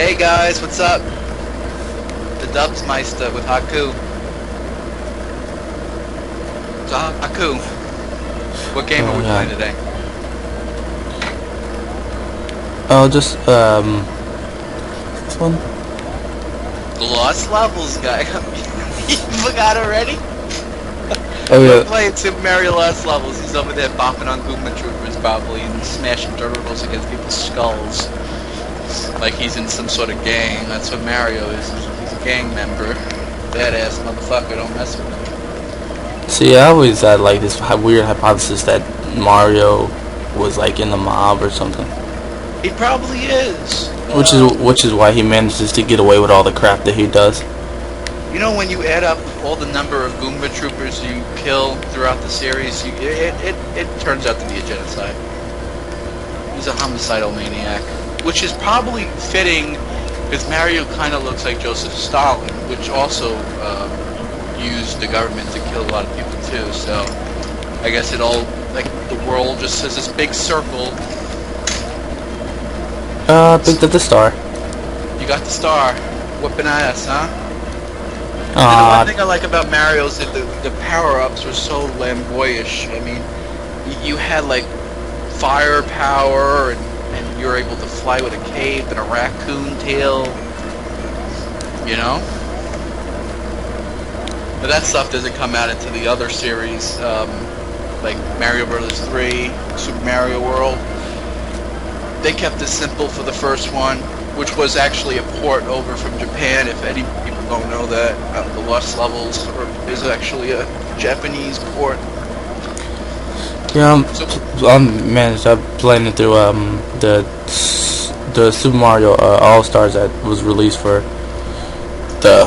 Hey guys, what's up? The Dubsmeister with Haku. So Haku, what game are we playing today? Oh, just this one. The Lost Levels guy. You forgot already? Oh We're yeah. playing Super Mario Lost Levels. He's over there bopping on Goomba Troopers probably and smashing turtles against people's skulls. Like he's in some sort of gang. That's what Mario is. He's a gang member. Badass motherfucker, don't mess with him. See, I always had like this weird hypothesis that Mario was like in the mob or something. He probably is. Which is why he manages to get away with all the crap that he does. You know, when you add up all the number of Goomba Troopers you kill throughout the series, it turns out to be a genocide. He's a homicidal maniac, which is probably fitting because Mario kind of looks like Joseph Stalin, which also used the government to kill a lot of people too. So I guess it all, like, the world just has this big circle. Picked up the star. You got the star. Whooping ass, huh? And the one thing I like about Mario is that the power-ups were so lamboyish. I mean, you had like fire power, and you were able to fly with a cape and a raccoon tail. You know? But that stuff doesn't come out into the other series, like Mario Bros. 3, Super Mario World. They kept it simple for the first one, which was actually a port over from Japan. If any people don't know that, the Lost Levels is actually a Japanese port. Yeah, I'm playing it through the Super Mario All Stars that was released for the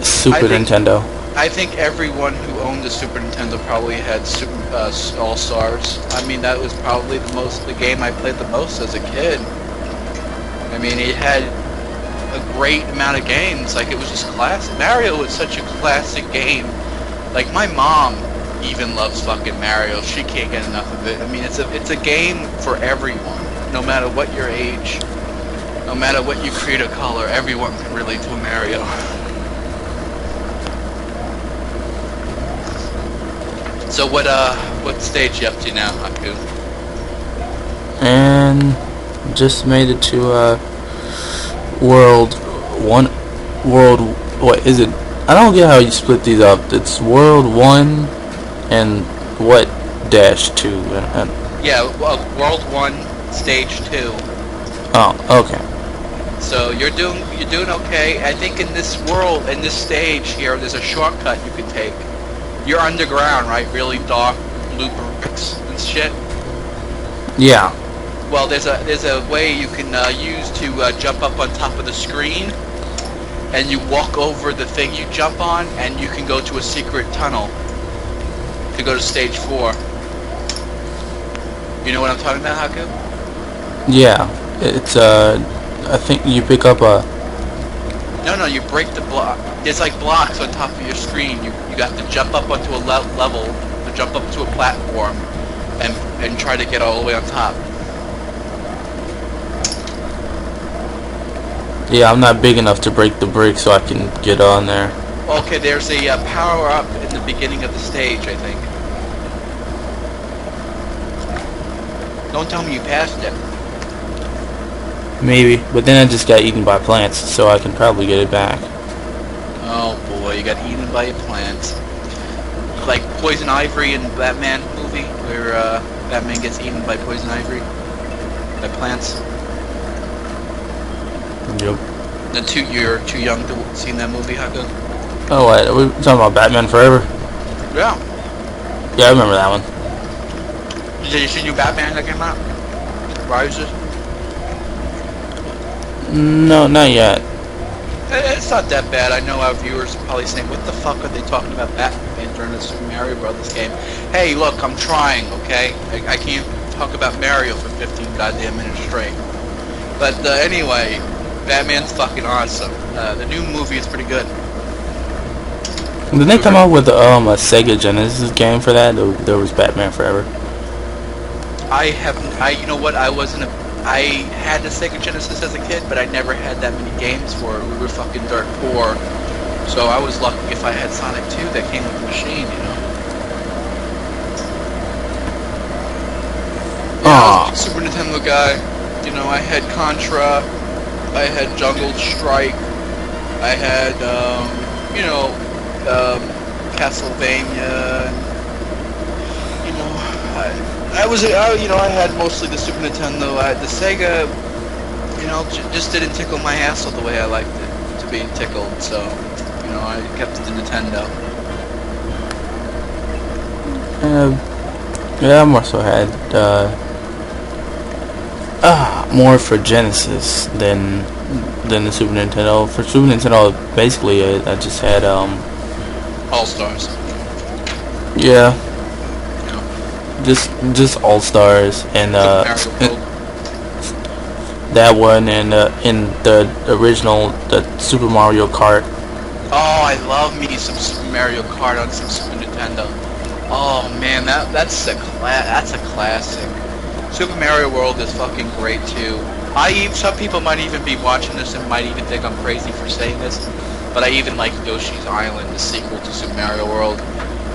Super Nintendo. I think everyone who owned the Super Nintendo probably had All Stars. I mean, that was probably the game I played the most as a kid. I mean, it had a great amount of games. Like, it was just classic. Mario was such a classic game. Like, my mom even loves fucking Mario. She can't get enough of it. I mean, it's a game for everyone, no matter what your age, no matter what you create or color. Everyone can relate to a Mario. So what stage you up to now, Haku? And just made it to what is it? I don't get how you split these up. It's World 1 and what -2? Yeah, well, World 1, Stage 2. Oh, okay. So you're doing okay. I think in this world, in this stage here, there's a shortcut you can take. You're underground, right? Really dark blue bricks and shit. Yeah. Well, there's a way you can use to jump up on top of the screen, and you walk over the thing you jump on, and you can go to a secret tunnel to go to stage 4. You know what I'm talking about, Haku? Yeah. It's I think you pick up a. No, you break the block. There's like blocks on top of your screen. You got to jump up onto a level, to jump up to a platform, and try to get all the way on top. Yeah, I'm not big enough to break the brick so I can get on there. Okay, there's a power up in the beginning of the stage, I think. Don't tell me you passed it. Maybe, but then I just got eaten by plants, so I can probably get it back. Oh boy, you got eaten by plants. Like Poison Ivory in the Batman movie, where Batman gets eaten by Poison Ivory, by plants. Yep. You're too young to have seen that movie, Haku? Oh, what? Are we talking about Batman Forever? Yeah. Yeah, I remember that one. Did you see new Batman that came out? Rises? No, not yet. It's not that bad. I know our viewers are probably saying, what the fuck are they talking about Batman during the Super Mario Brothers game? Hey, look, I'm trying, okay? I can't talk about Mario for 15 goddamn minutes straight. But anyway, Batman's fucking awesome. The new movie is pretty good. Didn't they come out with a Sega Genesis game for that? There was Batman Forever. You know what? I wasn't a I had the Sega Genesis as a kid, but I never had that many games for it. We were fucking dirt poor. So I was lucky if I had Sonic 2 that came with the machine, you know? Yeah, I was a Super Nintendo guy. You know, I had Contra, I had Jungle Strike, I had, you know, Castlevania, you know, I had mostly the Super Nintendo. The Sega, you know, just didn't tickle my asshole the way I liked it to be tickled, so, you know, I kept it the Nintendo. Yeah, I more so had, more for Genesis than the Super Nintendo. For Super Nintendo, basically, I just had, All-Stars. Yeah. Just All Stars and that one and in the original the Super Mario Kart. Oh, I love me some Super Mario Kart on some Super Nintendo. Oh man, that's a classic. Super Mario World is fucking great too. Some people might even be watching this and might even think I'm crazy for saying this, but I even like Yoshi's Island, the sequel to Super Mario World.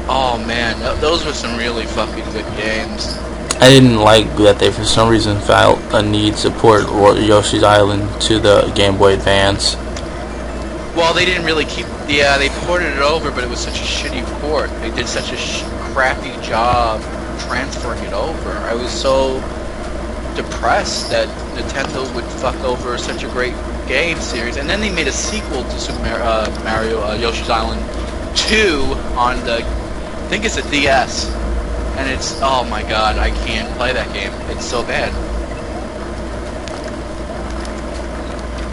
Oh man, those were some really fucking good games. I didn't like that they for some reason felt a need to port Yoshi's Island to the Game Boy Advance. Well, they didn't really they ported it over, but it was such a shitty port. They did such a crappy job transferring it over. I was so depressed that Nintendo would fuck over such a great game series. And then they made a sequel to Super Mario Yoshi's Island 2 on the, I think it's a DS, and it's, oh my god, I can't play that game. It's so bad.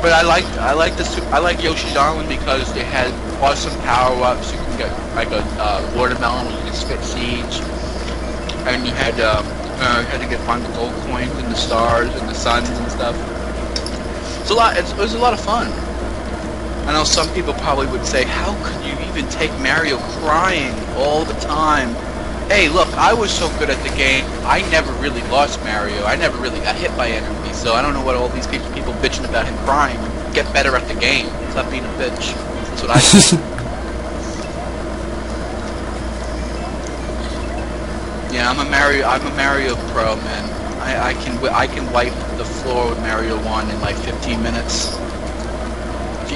But I like Yoshi's Island because they had awesome power-ups. You can get like a watermelon where you can spit seeds, and you had to find the gold coins and the stars and the suns and stuff. It was a lot of fun. I know some people probably would say, how could you even take Mario crying all the time? Hey, look, I was so good at the game, I never really lost Mario. I never really got hit by enemies, so I don't know what all these people bitching about him crying. Get better at the game. Stop being a bitch. That's what I think. Yeah, I'm a Mario pro, man. I can wipe the floor with Mario 1 in like 15 minutes.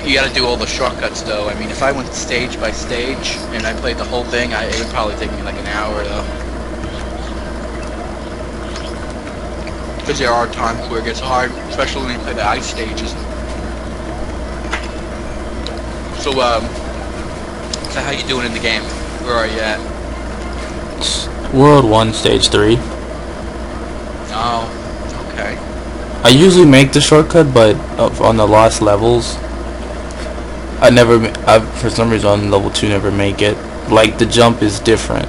You gotta do all the shortcuts though. I mean, if I went stage by stage and I played the whole thing, it would probably take me like an hour though. Because there are times where it gets hard, especially when you play the ice stages. So, so how you doing in the game? Where are you at? World 1, Stage 3. Oh, okay. I usually make the shortcut, but on the lost levels, for some reason on level 2 never make it. Like the jump is different.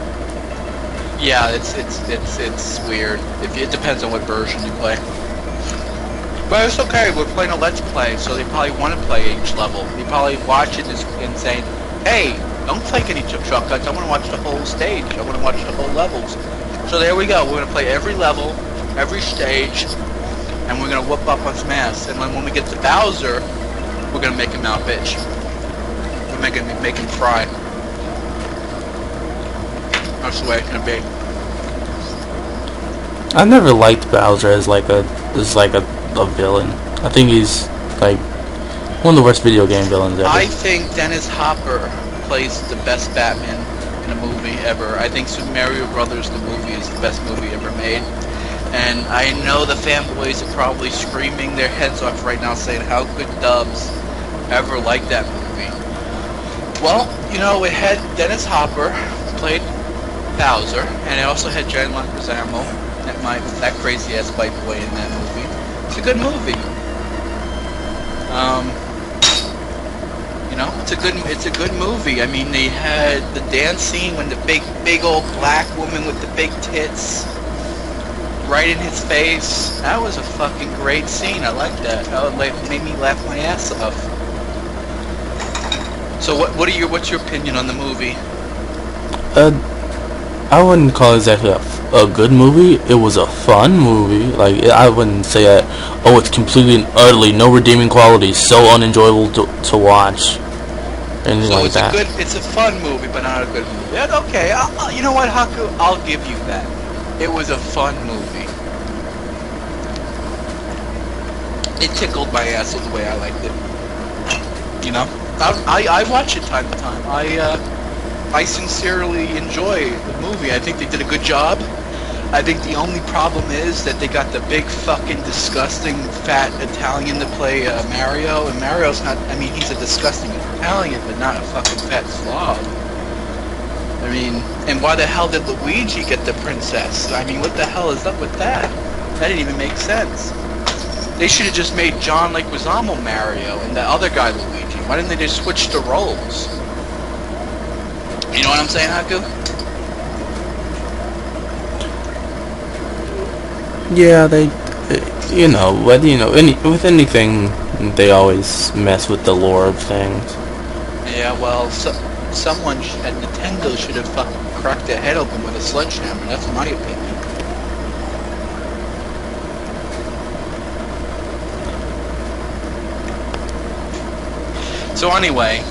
Yeah, it's weird. It depends on what version you play. But it's okay. We're playing a Let's Play, so they probably want to play each level. They probably watching this and saying, "Hey, don't take any shortcuts. I want to watch the whole stage. I want to watch the whole levels." So there we go. We're gonna play every level, every stage, and we're gonna whoop up on some ass. And when we get to Bowser, we're gonna make him out, bitch. We're make him cry. That's the way it's gonna be. I never liked Bowser as like a villain. I think he's like one of the worst video game villains ever. I think Dennis Hopper plays the best Batman in a movie ever. I think Super Mario Brothers, the movie, is the best movie ever made. And I know the fanboys are probably screaming their heads off right now saying, how could Dubs ever like that movie? Well, you know, it had Dennis Hopper played Bowser, and it also had John Leguizamo, that crazy ass white boy in that movie. It's a good movie. You know, it's a good movie. I mean, they had the dance scene when the big old black woman with the big tits right in his face. That was a fucking great scene. I like that. That made me laugh my ass off. So what's your opinion on the movie? I wouldn't call it exactly a good movie. It was a fun movie. Like, I wouldn't say that. Oh, it's completely and utterly no redeeming qualities, so unenjoyable to watch, anything So like that. it's a fun movie, but not a good movie. Yeah, okay, you know what, Haku? I'll give you that. It was a fun movie. It tickled my ass the way I liked it. You know, I watch it time to time. I sincerely enjoy the movie. I think they did a good job. I think the only problem is that they got the big fucking disgusting fat Italian to play Mario, and Mario's not, I mean, he's a disgusting Italian, but not a fucking fat slob. I mean, and why the hell did Luigi get the princess? I mean, what the hell is up with that? That didn't even make sense. They should have just made John Leguizamo Mario and the other guy Luigi. Why didn't they just switch the roles? You know what I'm saying, Haku? Yeah, you know, but you know, with anything, they always mess with the lore of things. Yeah, well, someone at Nintendo should have fucking cracked their head open with a sledgehammer. That's my opinion. So anyway,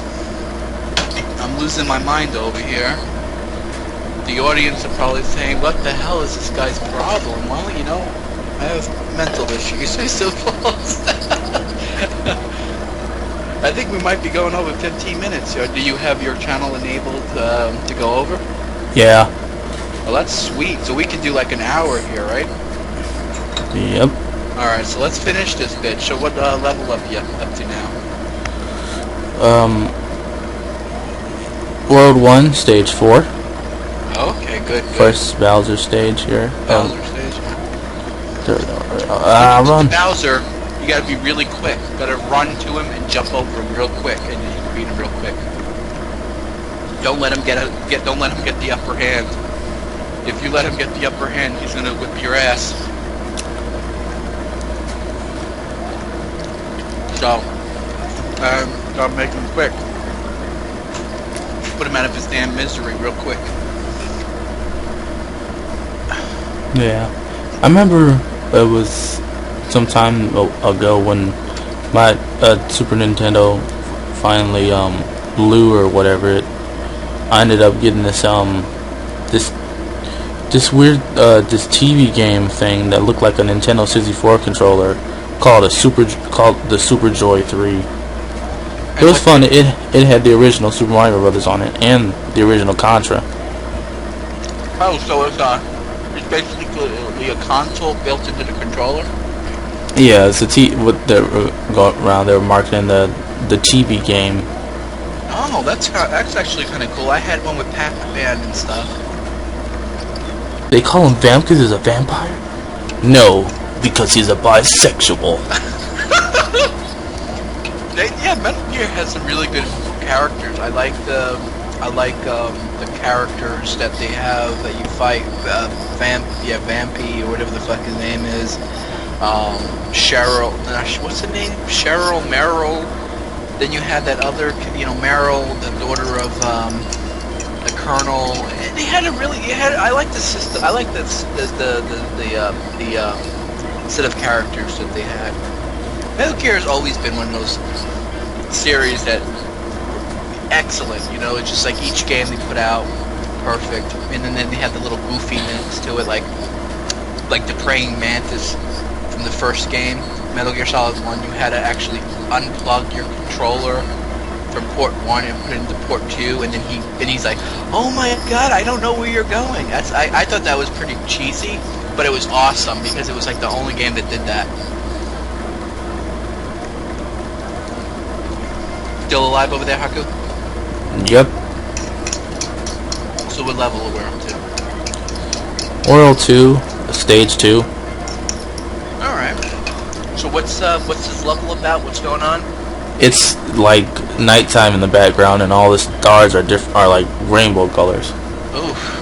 I'm losing my mind over here. The audience are probably saying, what the hell is this guy's problem? Well, you know, I have mental issues, I suppose. I think we might be going over 15 minutes here. Do you have your channel enabled to go over? Yeah. Well, that's sweet. So we can do like an hour here, right? Yep. Alright, so let's finish this bitch. So what level up you up to now? World 1, Stage 4. Okay, good. First Bowser stage here. Bowser stage. Run. Bowser, you gotta be really quick. You gotta run to him and jump over him real quick, and you can beat him real quick. Don't let him don't let him get the upper hand. If you let him get the upper hand, he's gonna whip your ass. So, gotta make him quick. Put him out of his damn misery real quick. Yeah, I remember it was some time ago when my Super Nintendo finally blew or whatever. I ended up getting this this weird this TV game thing that looked like a Nintendo 64 controller called the Super Joy 3. It was fun. It had the original Super Mario Brothers on it and the original Contra. Oh, so it's basically a console built into the controller? Yeah, it's what they're going around. They're marketing the TV game. Oh, that's actually kind of cool. I had one with Pac-Man and stuff. They call him Vamp because he's a vampire? No, because he's a bisexual. Yeah, Metal Gear has some really good characters. I like the characters that they have that you fight. Vampy or whatever the fuck his name is. Cheryl. What's the name? Cheryl, Meryl. Then you had that other, you know, Meryl, the daughter of the Colonel. And they had a really. I like the system. I like the set of characters that they had. Metal Gear has always been one of those series that excellent, you know, it's just like each game they put out perfect, and then they had the little goofiness to it, like the praying mantis from the first game, Metal Gear Solid 1. You had to actually unplug your controller from port 1 and put it into port 2, and then he's like, oh my god, I don't know where you're going. I thought that was pretty cheesy, but it was awesome because it was like the only game that did that. Still alive over there, Haku? Yep. So what level are we up to? World 2, Stage 2. Alright. So what's this level about? What's going on? It's like nighttime in the background, and all the stars are like rainbow colors. Oof.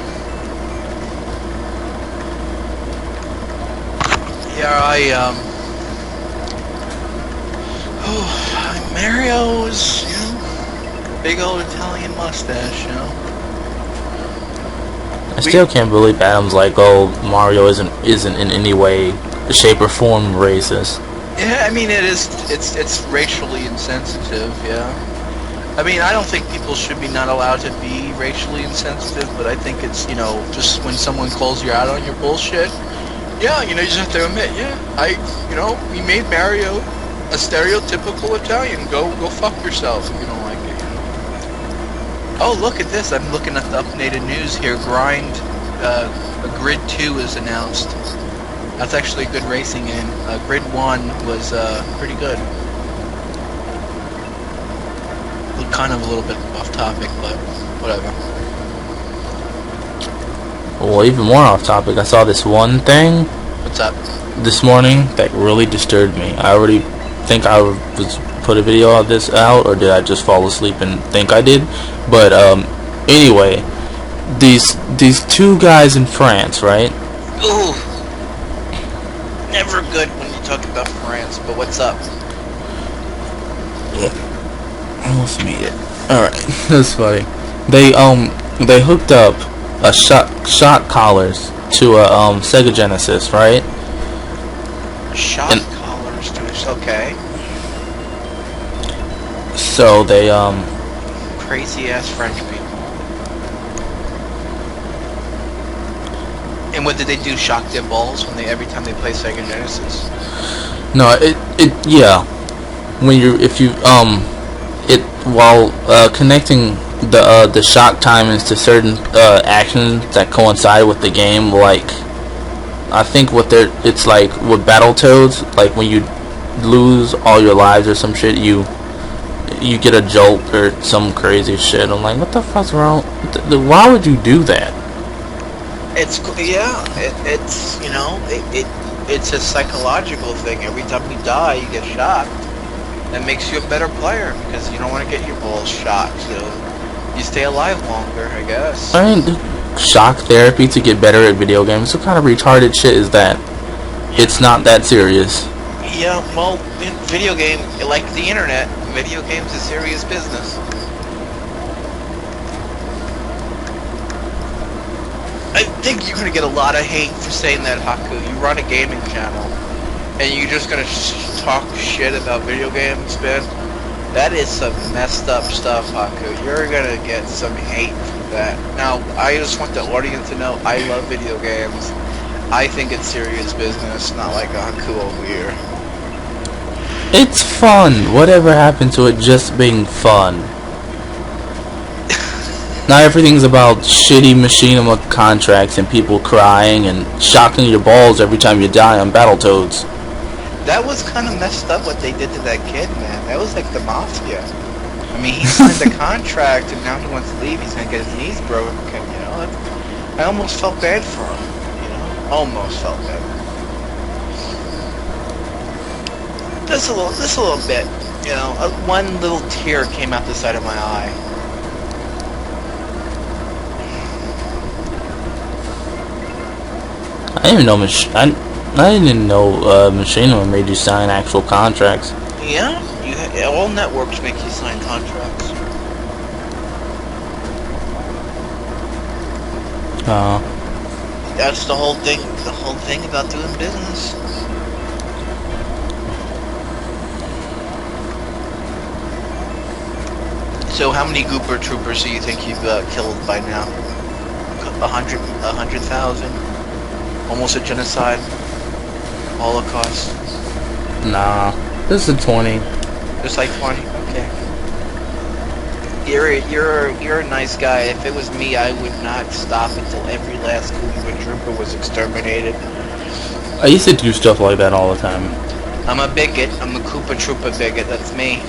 Yeah, Mario's, you know, big old Italian mustache, you know. I still can't believe Adam's like, oh, Mario isn't in any way, shape, or form racist. Yeah, I mean it's racially insensitive. Yeah. I mean, I don't think people should be not allowed to be racially insensitive, but I think it's, just when someone calls you out on your bullshit, yeah, you just have to admit, yeah, we made Mario a stereotypical Italian. Go fuck yourself if you don't like it. Oh, look at this. I'm looking at the updated news here. Grid 2 is announced. That's actually a good racing game. Grid 1 was pretty good. Kind of a little bit off topic, but whatever. Well, even more off topic, I saw this one thing. What's up? This morning that really disturbed me. I already think I was put a video of this out, or did I just fall asleep and think I did? But anyway, these two guys in France, right? Ooh, never good when you talk about France. But what's up? Yeah. I almost made it. Alright, that's funny. They hooked up a shock collars to a Sega Genesis, right? Shock collars to it. Okay. So they crazy ass French people. And what did they do? Shock their balls every time they play Sega Genesis? No, yeah. While connecting the shock timings to certain actions that coincide with the game, like I think it's like with Battletoads, like when you lose all your lives or some shit, you get a jolt or some crazy shit. I'm like, what the fuck's wrong? Why would you do that? It's a psychological thing. Every time you die, you get shocked. That makes you a better player because you don't want to get your balls shocked, so you stay alive longer, I guess. I mean, shock therapy to get better at video games. What kind of retarded shit is that? It's not that serious. Yeah, well, in video game, like the internet, video games is serious business. I think you're gonna get a lot of hate for saying that, Haku. You run a gaming channel, and you're just gonna talk shit about video games, man. That is some messed up stuff, Haku. You're gonna get some hate for that. Now, I just want the audience to know I love video games. I think it's serious business, not like Haku over here. It's fun. Whatever happened to it just being fun? Now everything's about shitty machinima contracts and people crying and shocking your balls every time you die on Battletoads. That was kind of messed up what they did to that kid, man. That was like the mafia. I mean, he signed the contract and now he wants to leave. He's gonna get his knees broken. I almost felt bad for him. Almost felt bad. Just a little bit. One little tear came out the side of my eye. I didn't even know Machinima made you sign actual contracts. Yeah, all networks make you sign contracts. That's the whole thing. The whole thing about doing business. So, how many Gooper Troopers do you think you've killed by now? 100,000. Almost a genocide. Holocaust. Nah, this is 20. Just like 20. Okay. You're a nice guy. If it was me, I would not stop until every last Gooper Trooper was exterminated. I used to do stuff like that all the time. I'm a bigot. I'm a Koopa Trooper bigot. That's me.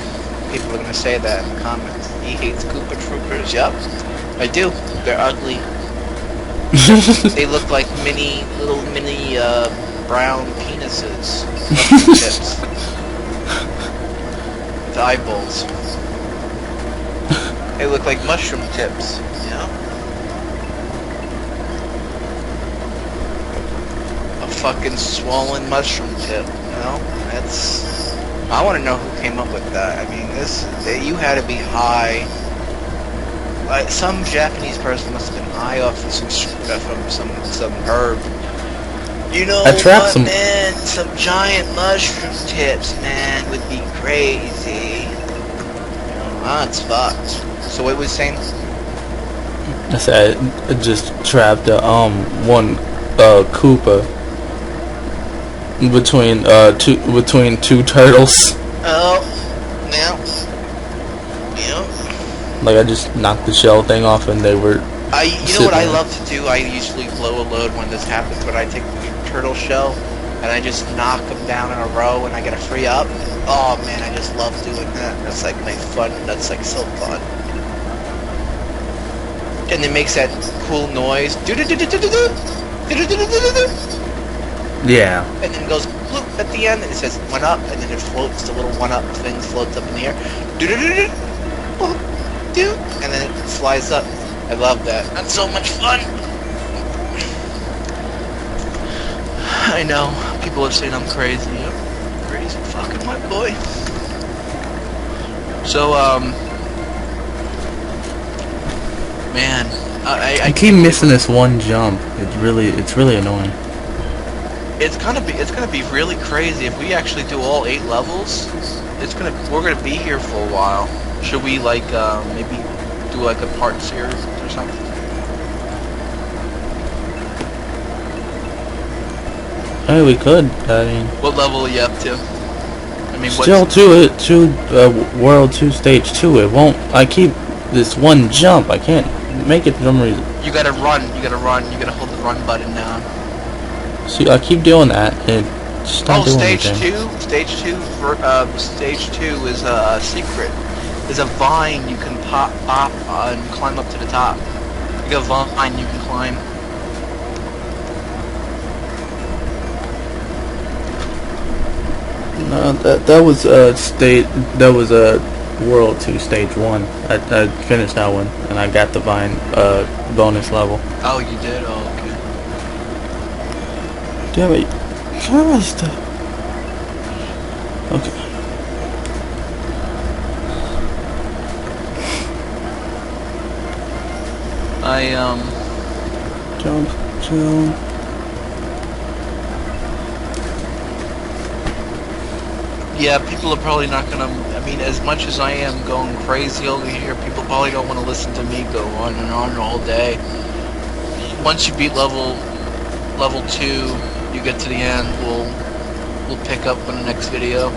People are gonna say that in the comments. He hates Koopa Troopers. Yup, I do. They're ugly. They look like little mini brown penises. Tips. The eyeballs. They look like mushroom tips. A fucking swollen mushroom tip. That's. I want to know who came up with that. I mean, you had to be high some Japanese person must have been high off of from some herb. You know I trapped what, some. man? Some giant mushroom tips, man, would be crazy. That's fucked. So what was saying? I said I just trapped one Koopa between two turtles. Oh, yeah. Like I just knocked the shell thing off, and they were. You know what I love to do? I usually blow a load when this happens, but I take the turtle shell and I just knock them down in a row, and I get a free up. Oh man, I just love doing that. That's like my fun. That's like so fun. And it makes that cool noise. Yeah. And then it goes bloop at the end, and it says one up, and then it floats. The little one up thing floats up in the air. And then it flies up. I love that. That's so much fun. I know people are saying I'm crazy. Yep. Crazy fucking white boy. So man, I keep missing this one jump. It's really annoying. It's gonna be really crazy if we actually do all 8 levels. We're gonna be here for a while. Should we like maybe do like a part series or something? Hey, we could. I mean, What level are you up to? I mean, still World 2 Stage 2. It won't. I keep this one jump. I can't make it for some reason. You gotta run. You gotta hold the run button down. See, I keep doing that, and just not doing stage anything. Stage 2 is a secret. There's a vine you can pop and climb up to the top. You got a vine you can climb. No, that was World 2 Stage 1. I finished that one, and I got the Vine bonus level. Oh, you did? Oh, okay. Damn it. Christ. Okay. Jump. Yeah, people are probably not gonna. I mean, as much as I am going crazy over here, people probably don't want to listen to me go on and on all day. Once you beat level 2, you get to the end. We'll pick up on the next video.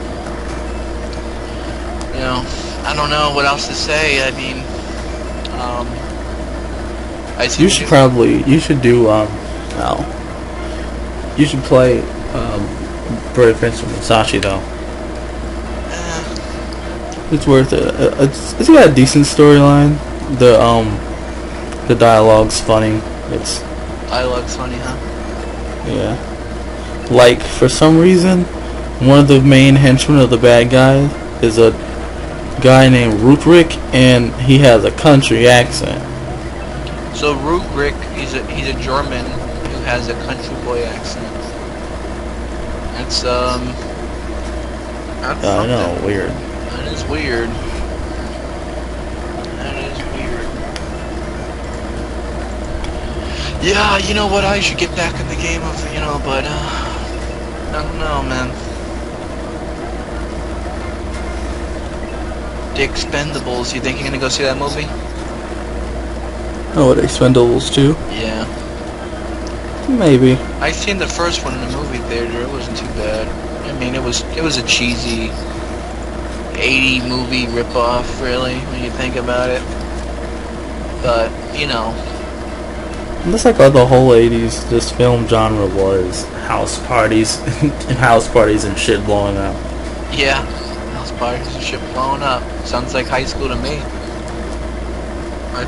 You know, I don't know what else to say. I mean, you should do you should play Brave Adventure from Musashi though. It's worth it. It's got a decent storyline. The dialogue's funny. Dialogue's funny, huh? Yeah. Like, for some reason, one of the main henchmen of the bad guy is a guy named Ruprik, and he has a country accent. So Ruprik, he's a German who has a country boy accent. That's I know, weird. That is weird. That is weird. Yeah, you know what? I should get back in the game of, but I don't know, man. The Expendables. You think you're gonna go see that movie? Oh, what, Expendables 2? Yeah. Maybe. I seen the first one in the movie theater. It wasn't too bad. I mean, it was a cheesy 80 movie ripoff, really, when you think about it. But Looks like the whole 80s, this film genre was house parties and shit blowing up. Yeah, house parties and shit blowing up. Sounds like high school to me.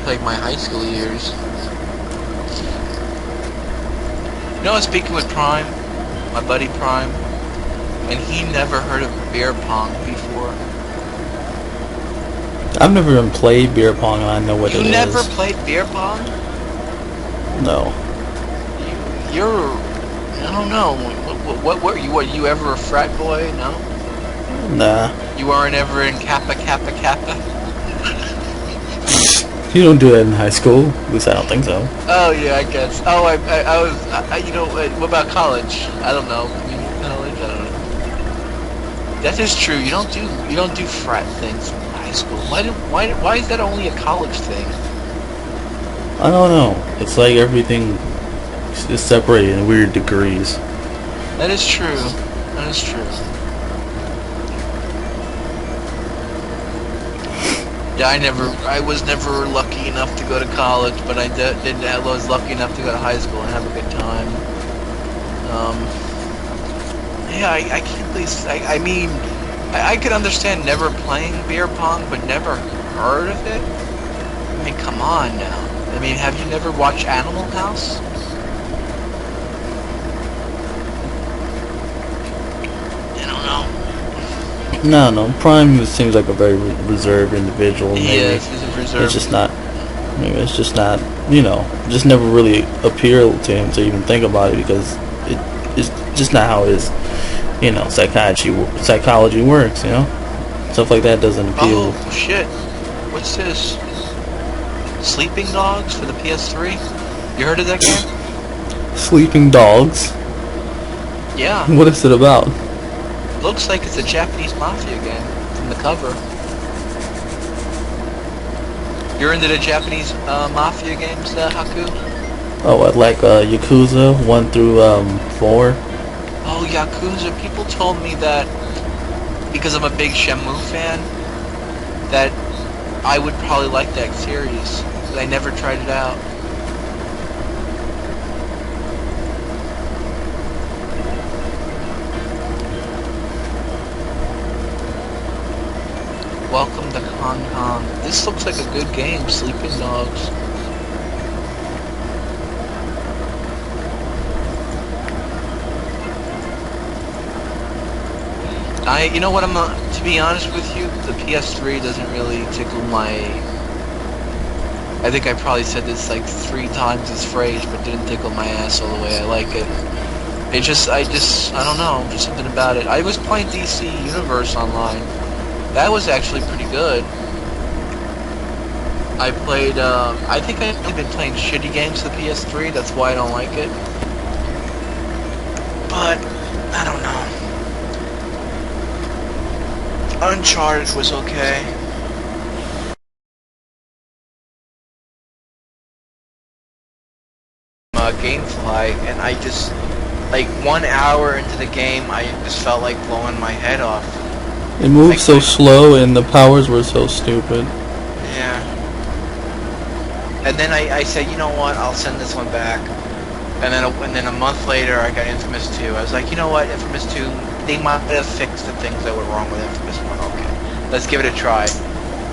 Like my high school years. You know, I was speaking with Prime, my buddy Prime, and he never heard of beer pong before. I've never even played beer pong, and I know what it is. You never played beer pong? No. You're, I don't know. What were you? Were you ever a frat boy? No. Nah. You weren't ever in Kappa? You don't do that in high school. At least I don't think so. Oh yeah, I guess. Oh, I was. You know, what about college? I don't know. Community college. I don't know. That is true. You don't do frat things in high school. Why is that only a college thing? I don't know. It's like everything is separated in weird degrees. That is true. That is true. Yeah, I was never lucky enough to go to college, but I was lucky enough to go to high school and have a good time. Yeah, I can't believe, I mean, I could understand never playing beer pong, but never heard of it? I mean, come on now. I mean, have you never watched Animal House? I don't know. No. Prime seems like a very reserved individual. He maybe is. He's a reserved. it's just not. Maybe it's just not. Just never really appealed to him to even think about it because it's just not how his psychology works. Stuff like that doesn't appeal. Oh shit! What's this? Sleeping Dogs for the PS3. You heard of that game? Sleeping Dogs. Yeah. What is it about? Looks like it's a Japanese mafia game from the cover. You're into the Japanese mafia games, Haku? Oh, what, like Yakuza 1 through 4? Oh, Yakuza. People told me that because I'm a big Shenmue fan, that I would probably like that series, but I never tried it out. Welcome to Hong Kong. This looks like a good game, Sleeping Dogs. You know what, to be honest with you, the PS3 doesn't really tickle my... I think I probably said this like 3 times this phrase, but didn't tickle my ass all the way I like it. I don't know, just something about it. I was playing DC Universe online. That was actually pretty good. I played, I think I've only been playing shitty games to the PS3, that's why I don't like it. But, I don't know. Uncharted was okay. Gamefly, and I just, like 1 hour into the game, I just felt like blowing my head off. It moved so slow and the powers were so stupid. Yeah. And then I said, you know what, I'll send this one back. And then a month later, I got Infamous 2. I was like, you know what, Infamous 2, they might have fixed the things that were wrong with Infamous 1. Okay, let's give it a try.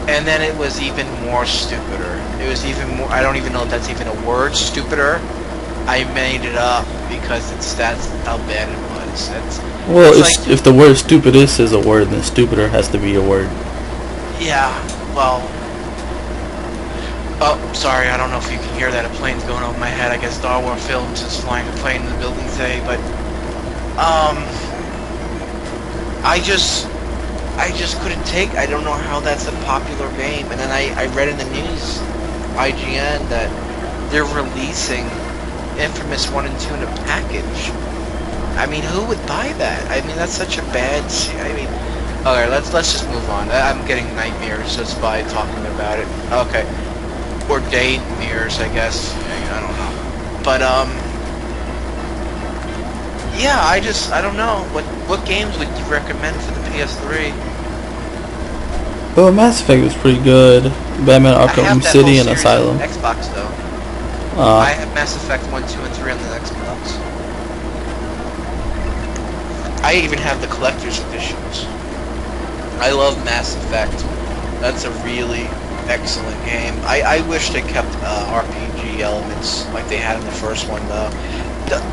And then it was even more stupider. It was even more, I don't even know if that's even a word, stupider. I made it up because that's how bad it was. Like, if the word stupidest is a word, then stupider has to be a word. Yeah, well... Oh, sorry, I don't know if you can hear that. A plane's going over my head. I guess Star Wars Films is flying a plane in the building today, but... I just couldn't take... I don't know how that's a popular game. And then I read in the news, IGN, that they're releasing Infamous 1 and 2 in a package. I mean, who would buy that? I mean, that's such a bad... I mean... Okay, let's just move on. I'm getting nightmares just by talking about it. Okay. Or day mirrors, I guess. I don't know. But, yeah, I don't know. What games would you recommend for the PS3? Well, Mass Effect was pretty good. Batman Arkham City and Asylum. Xbox, though. I have Mass Effect 1, 2, and 3 on the Xbox. I even have the collector's editions. I love Mass Effect. That's a really excellent game. I wish they kept RPG elements like they had in the first one, though.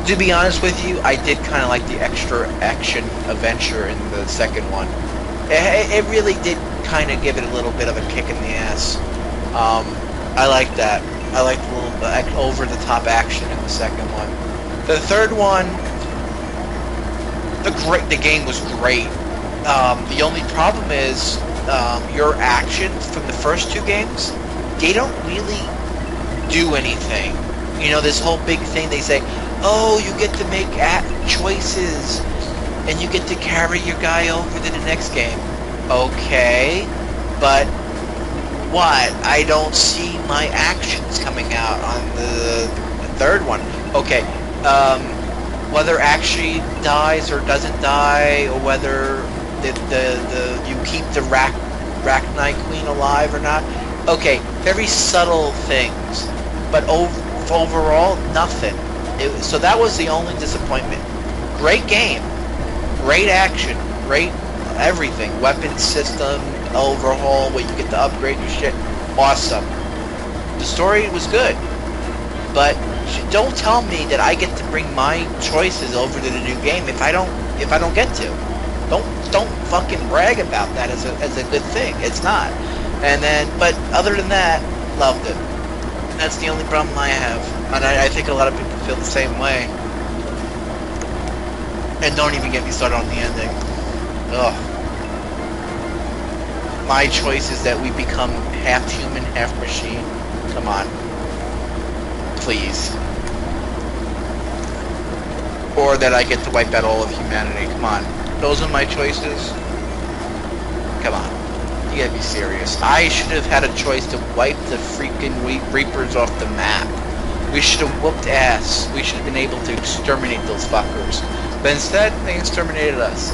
To be honest with you, I did kind of like the extra action adventure in the second one. It really did kind of give it a little bit of a kick in the ass. I like that. I like the little over-the-top action in the second one. The third one, the game was great. The only problem is your action from the first 2 games they don't really do anything. You know, this whole big thing, they say, oh, you get to make choices, and you get to carry your guy over to the next game. Okay, but what? I don't see my actions coming out on the third one. Okay, whether actually dies or doesn't die, or whether you keep the Rachni Queen alive or not. Okay, very subtle things, but overall, nothing. So that was the only disappointment. Great game, great action, great everything. Weapon system overhaul, where you get to upgrade your shit. Awesome. The story was good, but don't tell me that I get to bring my choices over to the new game if I don't get to. Don't fucking brag about that as a good thing. It's not. And then, but other than that, loved it. That's the only problem I have, and I think a lot of people feel the same way. And don't even get me started on the ending. Ugh. My choice is that we become half human, half machine. Come on. Please. Or that I get to wipe out all of humanity. Come on. Those are my choices. Come on. You gotta be serious. I should have had a choice to wipe the freaking Reapers off the map. We should have whooped ass. We should have been able to exterminate those fuckers. But instead, they exterminated us.